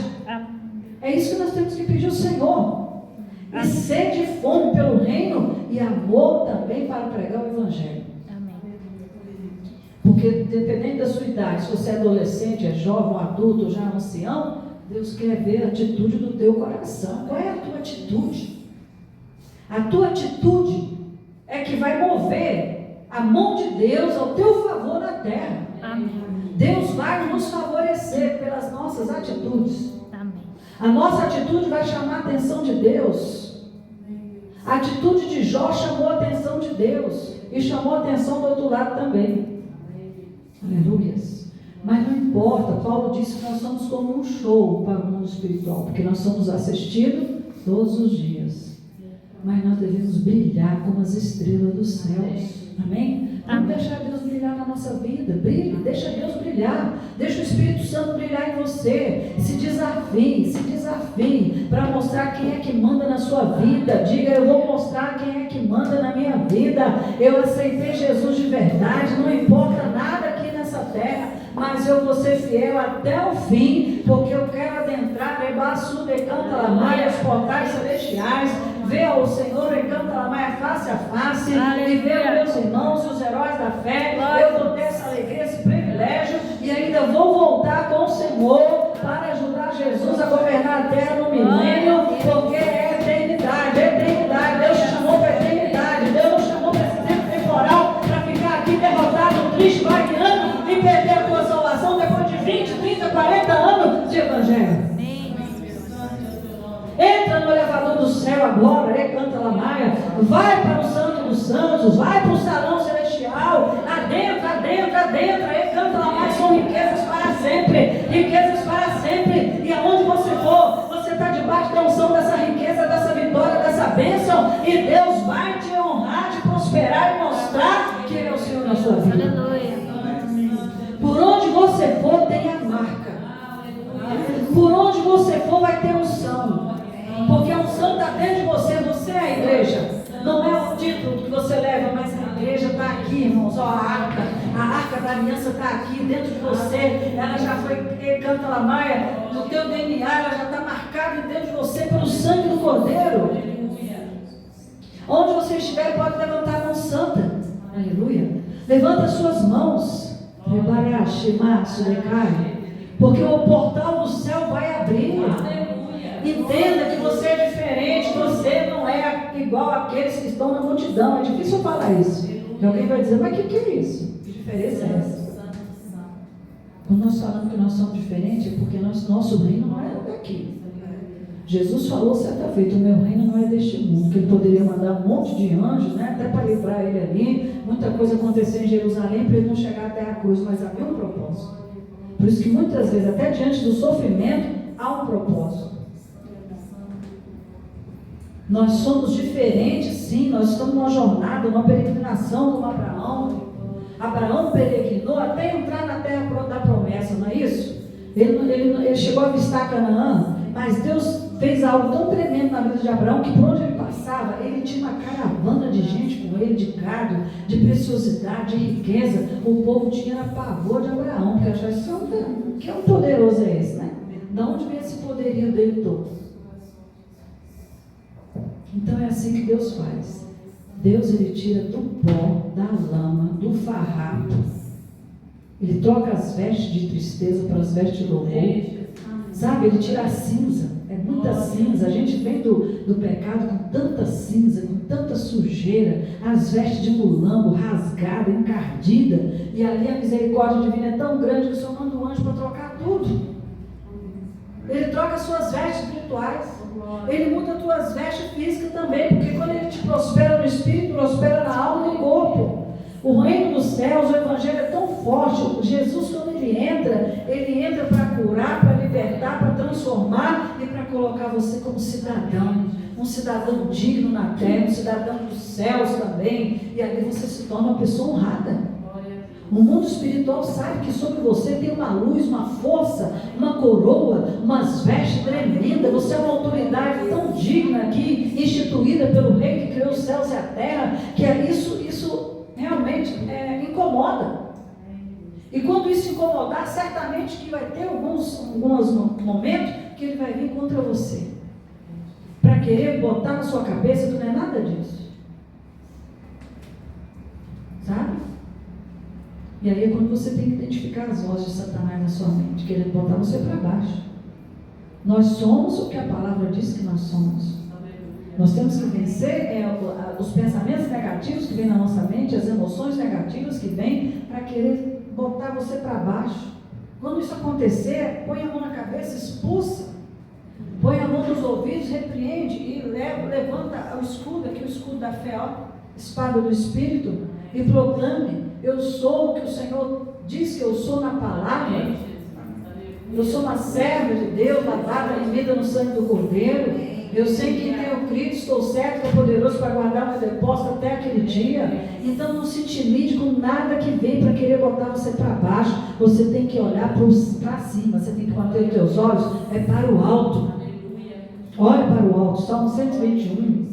É isso que nós temos que pedir ao Senhor. E sede e fome pelo reino e amor também para pregar o Evangelho. Amém. Porque dependendo da sua idade, se você é adolescente, é jovem, adulto, ou já é ancião, Deus quer ver a atitude do teu coração. Qual é a tua atitude? A tua atitude é que vai mover a mão de Deus ao teu favor na terra. Amém. Deus vai nos favorecer pelas nossas atitudes. Amém. A nossa atitude vai chamar a atenção de Deus. A atitude de Jó chamou a atenção de Deus e chamou a atenção do outro lado também. Aleluias. Mas não importa, Paulo disse que nós somos como um show para o mundo espiritual, porque nós somos assistidos todos os dias. Mas nós devemos brilhar como as estrelas dos céus. Amém? Vamos deixar Deus brilhar na nossa vida. Brilhe, deixa Deus brilhar. Deixa o Espírito Santo brilhar em você. Se desafie para mostrar quem é que manda na sua vida. Diga, eu vou mostrar quem é que manda na minha vida. Eu aceitei Jesus de verdade. Não importa nada aqui nessa terra, mas eu vou ser fiel até o fim, porque eu quero adentrar debaixo de Canta-Lamaia, os portais celestiais, ver o Senhor em Canta-Lamaia face a face, e ver os meus irmãos, os heróis da fé. Eu vou ter essa alegria, esse privilégio, e ainda vou voltar com o Senhor para ajudar Jesus a governar a terra no milênio, porque é eternidade, eternidade. Deus te chamou para eternidade. Deus não chamou para esse tempo temporal para ficar aqui derrotado, triste, vagueando e perder a tua salvação depois de 20, 30, 40 anos de evangelho. Entra no elevador do céu agora, Canta-Lamaia, vai para o Santo dos Santos, vai para o salão celestial, adentra, Canta-Lamaia, são riquezas para sempre, e aonde você for, você está debaixo da unção dessa riqueza, dessa vitória, dessa bênção, e Deus vai te honrar, te prosperar e mostrar que Ele é o Senhor na sua vida. Aleluia. Por onde você for, tem a marca. Por onde você for, vai ter unção. Porque a unção está dentro de você, você é a igreja. Não é o título que você leva, mas a igreja está aqui, irmãos. Ó, a arca da aliança está aqui dentro de você. Ela já foi, Canta-Lamaia, no teu DNA, ela já está marcada dentro de você pelo sangue do Cordeiro. Onde você estiver, pode levantar a mão santa. Aleluia. Levanta as suas mãos. Porque o portal do céu vai abrir. Entenda que você é diferente, você não não é igual àqueles que estão na multidão. É difícil falar isso. E alguém vai dizer, mas o que é isso? Que diferença é essa? Quando nós falamos que nós somos diferentes, é porque nosso reino não é daqui. Jesus falou certa feita, o meu reino não é deste mundo, que ele poderia mandar um monte de anjos, né, até para livrar ele ali, muita coisa aconteceu em Jerusalém para ele não chegar até a cruz, mas havia um propósito. Por isso que muitas vezes, até diante do sofrimento, há um propósito. Nós somos diferentes, sim, nós estamos numa jornada, numa peregrinação como Abraão. Abraão peregrinou até entrar na terra da promessa, não é isso? Ele chegou a avistar Canaã, mas Deus fez algo tão tremendo na vida de Abraão, que por onde ele passava, ele tinha uma caravana de gente com ele, de gado, de preciosidade, de riqueza. O povo tinha pavor de Abraão, porque achava assim, que é um poderoso é esse, né? De onde vem esse poderio dele todo? Então é assim que Deus faz. Deus, ele tira do pó, da lama, do farrapo. Ele troca as vestes de tristeza para as vestes de louvor. Sabe, ele tira a cinza. É muita cinza. A gente vem do pecado com tanta cinza, com tanta sujeira, as vestes de mulambo, rasgada, encardida. E ali a misericórdia divina é tão grande que o Senhor manda um anjo para trocar tudo. Ele troca suas vestes espirituais. Ele muda as tuas vestes físicas também, porque quando ele te prospera no espírito, prospera na alma e no corpo. O reino dos céus, o evangelho é tão forte. Jesus, quando ele entra para curar, para libertar, para transformar e para colocar você como cidadão, um cidadão digno na terra, um cidadão dos céus também, e ali você se torna uma pessoa honrada. O mundo espiritual sabe que sobre você tem uma luz, uma força, uma coroa, umas vestes tremendas. Você é uma autoridade tão digna aqui, instituída pelo Rei que criou os céus e a terra, que isso realmente incomoda. E quando isso incomodar, certamente que vai ter alguns momentos que ele vai vir contra você, para querer botar na sua cabeça que não é nada disso. Sabe? E aí é quando você tem que identificar as vozes de Satanás na sua mente, querendo botar você para baixo. Nós somos o que a palavra diz que nós somos. Nós temos que vencer os pensamentos negativos que vêm na nossa mente, as emoções negativas que vêm para querer botar você para baixo. Quando isso acontecer, põe a mão na cabeça, expulsa. Põe a mão nos ouvidos, repreende e levanta o escudo, aqui o escudo da fé, espada do Espírito, e proclame: eu sou o que o Senhor diz que eu sou na palavra. Eu sou uma serva de Deus, lavada, remida no sangue do Cordeiro. Eu sei que tenho crido, estou certo que é poderoso para guardar o meu depósito até aquele dia. Então não se intimide com nada que vem para querer botar você para baixo. Você tem que olhar para cima, você tem que manter os teus olhos para o alto. Olha para o alto, Salmo 121.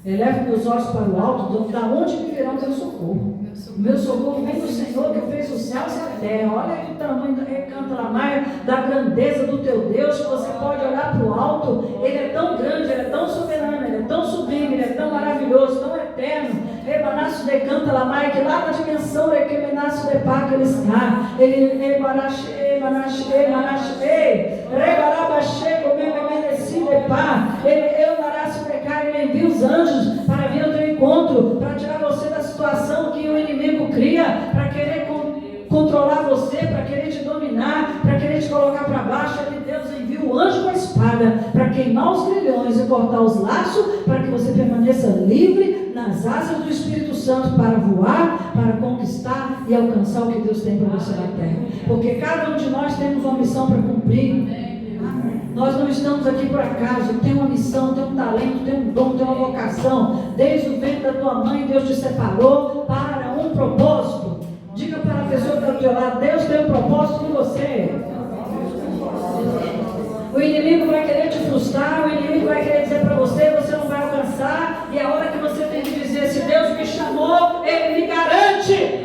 Eleve meus olhos para o alto, da onde me virá o meu socorro? O meu socorro vem do Senhor que fez os céus e a terra. Olha aí o tamanho do recanto Lamaia, da grandeza do teu Deus, que você pode olhar para o alto. Ele é tão grande, ele é tão soberano, ele é tão sublime, ele é tão maravilhoso, tão eterno. Rebanaço de canta Lamaia, que lá na dimensão é que menaço de pá que ele está. Ele rebanache, rebarabache, como eu mereci de pá. Ele maraço de cá, ele envia os anjos para vir ao teu encontro, para tirar você da situação que o inimigo cria, para querer controlar você, para querer te dominar, para querer te colocar para baixo. Deus envia o anjo com a espada para queimar os grilhões e cortar os laços, para que você permaneça livre nas asas do Espírito Santo, para voar, para conquistar e alcançar o que Deus tem para você na terra. Porque cada um de nós temos uma missão para cumprir. Nós não estamos aqui por acaso. Tem uma missão, tem um talento, tem um dom, tem uma vocação. Desde o ventre da tua mãe, Deus te separou para um propósito. Diga para a pessoa que está do teu lado: Deus tem um propósito em você. O inimigo vai querer te frustrar, o inimigo vai querer dizer para você: você não vai alcançar. E a hora que você tem que dizer: se Deus me chamou, Ele me garante.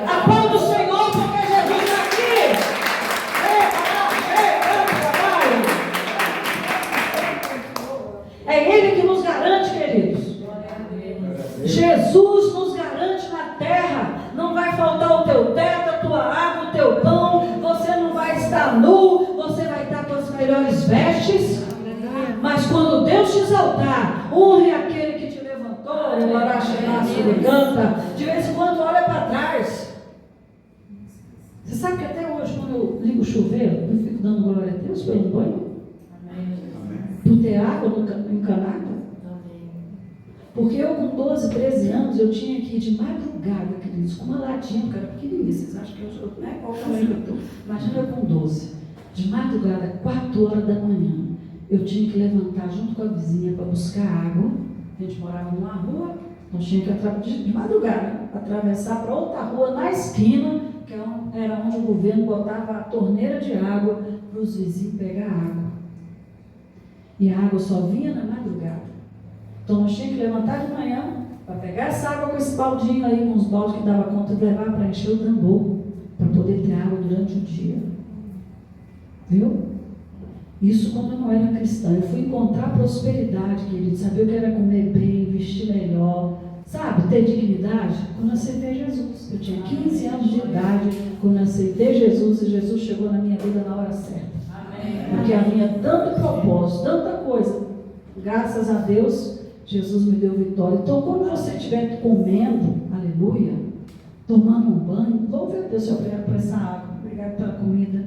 A paz do Senhor, porque Jesus está aqui. É Ele que nos garante, queridos. Jesus nos garante na terra. Não vai faltar o teu teto, a tua água, o teu pão. Você não vai estar nu. Você vai estar com as melhores vestes. Mas quando Deus te exaltar, honre a ele canta. De vez em quando olha para trás. Você sabe que até hoje, quando eu ligo o chuveiro, eu fico dando glória a Deus pelo banho? Por ter água encanada? Porque eu com 12, 13 anos, eu tinha que ir de madrugada, queridos, com uma latinha, cara pequenininha. Vocês acham que eu não é qual tamanho que eu estou? Imagina eu com 12. De madrugada, 4 horas da manhã, eu tinha que levantar junto com a vizinha para buscar água. A gente morava numa rua, então tinha que de madrugada atravessar para outra rua na esquina, que era onde o governo botava a torneira de água para os vizinhos pegar água. E a água só vinha na madrugada. Então nós tínhamos que levantar de manhã para pegar essa água com esse baldinho aí, com os baldes que dava conta de levar para encher o tambor, para poder ter água durante o dia. Viu? Isso quando eu não era cristã. Eu fui encontrar prosperidade, querido, saber o que era comer bem, vestir melhor, sabe, ter dignidade, quando eu aceitei Jesus. Eu tinha 15 anos de idade quando eu aceitei Jesus, e Jesus chegou na minha vida na hora certa. Porque havia tanto propósito, tanta coisa. Graças a Deus, Jesus me deu vitória. Então, quando você estiver comendo, aleluia, tomando um banho, louve a Deus, Senhor, obrigado por essa água, obrigado pela comida.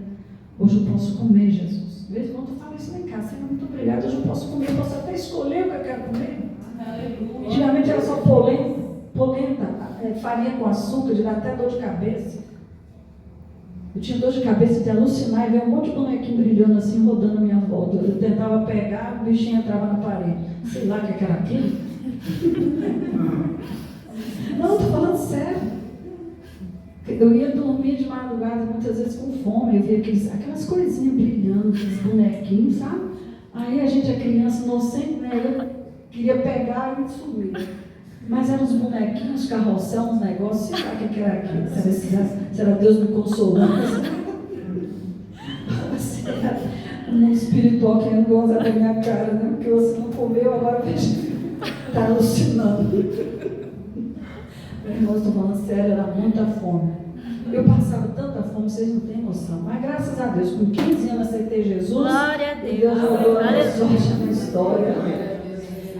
Hoje eu posso comer, Jesus. De vez em quando eu falo isso lá em casa, Senhor, muito obrigado, hoje eu posso comer, eu posso até escolher o que eu quero comer. Antigamente era só polenta, farinha com açúcar, de dar até dor de cabeça. Eu tinha dor de cabeça de alucinar e ver um monte de bonequinho brilhando assim, rodando a minha volta. Eu tentava pegar, o bichinho entrava na parede. Sei lá o que era aquilo. Não, estou falando sério. Eu ia dormir de madrugada, muitas vezes com fome. Eu via aquelas coisinhas brilhando, aqueles bonequinhos, sabe? Aí a gente, a criança inocente, né? Eu queria pegar e sumir. Mas eram os bonequinhos, carrossel, uns negócios, sei lá o que era aquilo. Se era Deus me consolando. Se era um espiritual querendo gozar da minha cara, né? Porque você não comeu, agora está alucinando. Meu irmão, estou falando sério, era muita fome. Eu passava tanta fome, vocês não têm noção. Mas graças a Deus, com 15 anos aceitei Jesus. Glória a Deus. E Deus jogou a minha sorte na história.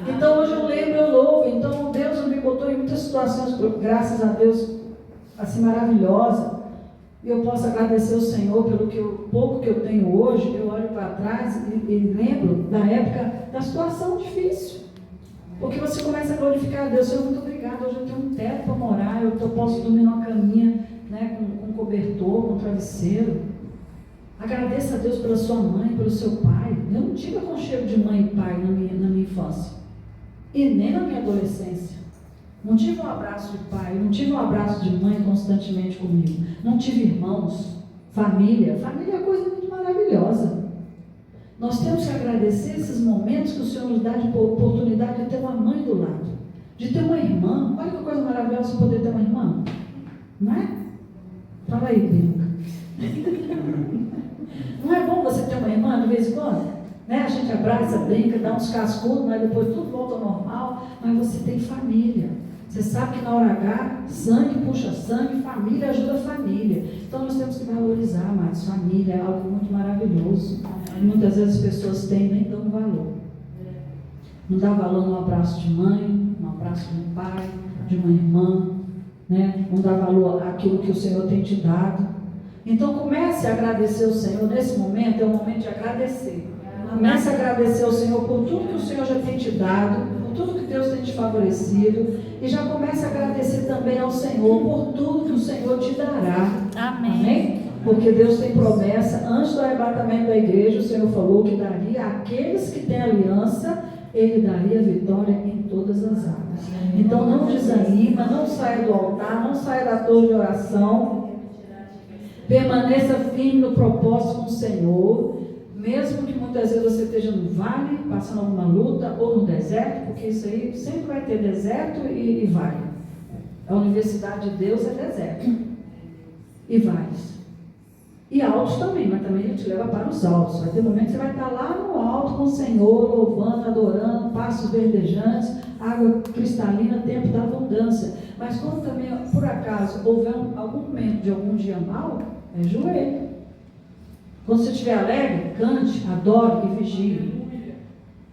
Então hoje eu lembro, eu louvo. Então Deus me botou em muitas situações, graças a Deus, assim maravilhosa. E eu posso agradecer ao Senhor pelo pouco que eu tenho hoje. Eu olho para trás e lembro da época da situação difícil. Porque você começa a glorificar a Deus. Senhor, muito obrigado. Hoje eu tenho um teto para morar. Eu posso dormir numa caminha, né, com cobertor, com travesseiro. Agradeça a Deus pela sua mãe, pelo seu pai. Eu não tive aconchego de mãe e pai na minha infância. E nem na minha adolescência. Não tive um abraço de pai, não tive um abraço de mãe constantemente comigo. Não tive irmãos, família. Família é coisa muito maravilhosa. Nós temos que agradecer esses momentos que o Senhor nos dá de oportunidade de ter uma mãe do lado, de ter uma irmã. Olha que coisa maravilhosa poder ter uma irmã. Não é? Fala aí, Bianca. Não é bom você ter uma irmã de vez em quando? Né? A gente abraça, brinca, dá uns cascudos, mas depois tudo volta ao normal. Mas você tem família. Você sabe que na hora H, sangue puxa sangue, família ajuda família. Então nós temos que valorizar, amados. Família é algo muito maravilhoso. E muitas vezes as pessoas têm e nem dão valor. Não dá valor no abraço de mãe, no abraço de um pai, de uma irmã, né? Não dá valor àquilo que o Senhor tem te dado. Então comece a agradecer ao Senhor. Nesse momento é o momento de agradecer. Comece a agradecer ao Senhor por tudo que o Senhor já tem te dado, por tudo que Deus tem te favorecido. E já comece a agradecer também ao Senhor por tudo que o Senhor te dará. Amém. Amém? Porque Deus tem promessa. Antes do arrebatamento da igreja, o Senhor falou que daria àqueles que têm aliança, Ele daria vitória em todas as áreas. Então não desanima, não saia do altar, não saia da torre de oração. Permaneça firme no propósito com o Senhor. Mesmo que muitas vezes você esteja no vale, passando alguma luta, ou no deserto, porque isso aí sempre vai ter deserto e vale. A universidade de Deus é deserto. E vales. E altos também, mas também Ele te leva para os altos. Vai ter momentos que você vai estar lá no alto com o Senhor, louvando, adorando, passos verdejantes, água cristalina, tempo da abundância. Mas quando também, por acaso, houver algum momento de algum dia mal, é joelho. Quando você estiver alegre, cante, adore e vigie.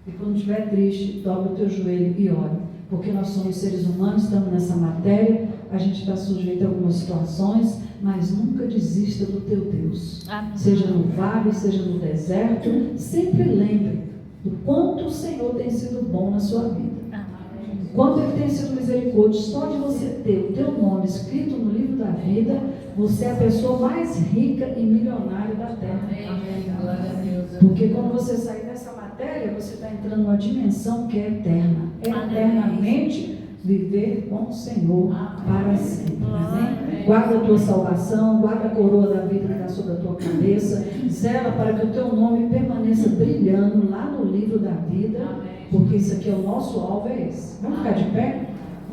E quando estiver triste, dobre o teu joelho e ore. porque nós somos seres humanos, estamos nessa matéria, a gente está sujeito a algumas situações, mas nunca desista do teu Deus. Amém. Seja no vale, seja no deserto, sempre lembre do quanto o Senhor tem sido bom na sua vida. Quanto Ele tem sido misericórdia. Só de você ter o teu nome escrito no livro da vida, você é a pessoa mais rica e milionária da terra. Porque quando você sair dessa matéria, você está entrando numa dimensão que é eterna. Eternamente viver com o Senhor para sempre. Amém? Guarda a tua salvação, guarda a coroa da vida que está sobre a tua cabeça. Zela para que o teu nome permaneça brilhando lá no livro da vida. Porque isso aqui é o nosso alvo, é esse. Vamos ficar de pé?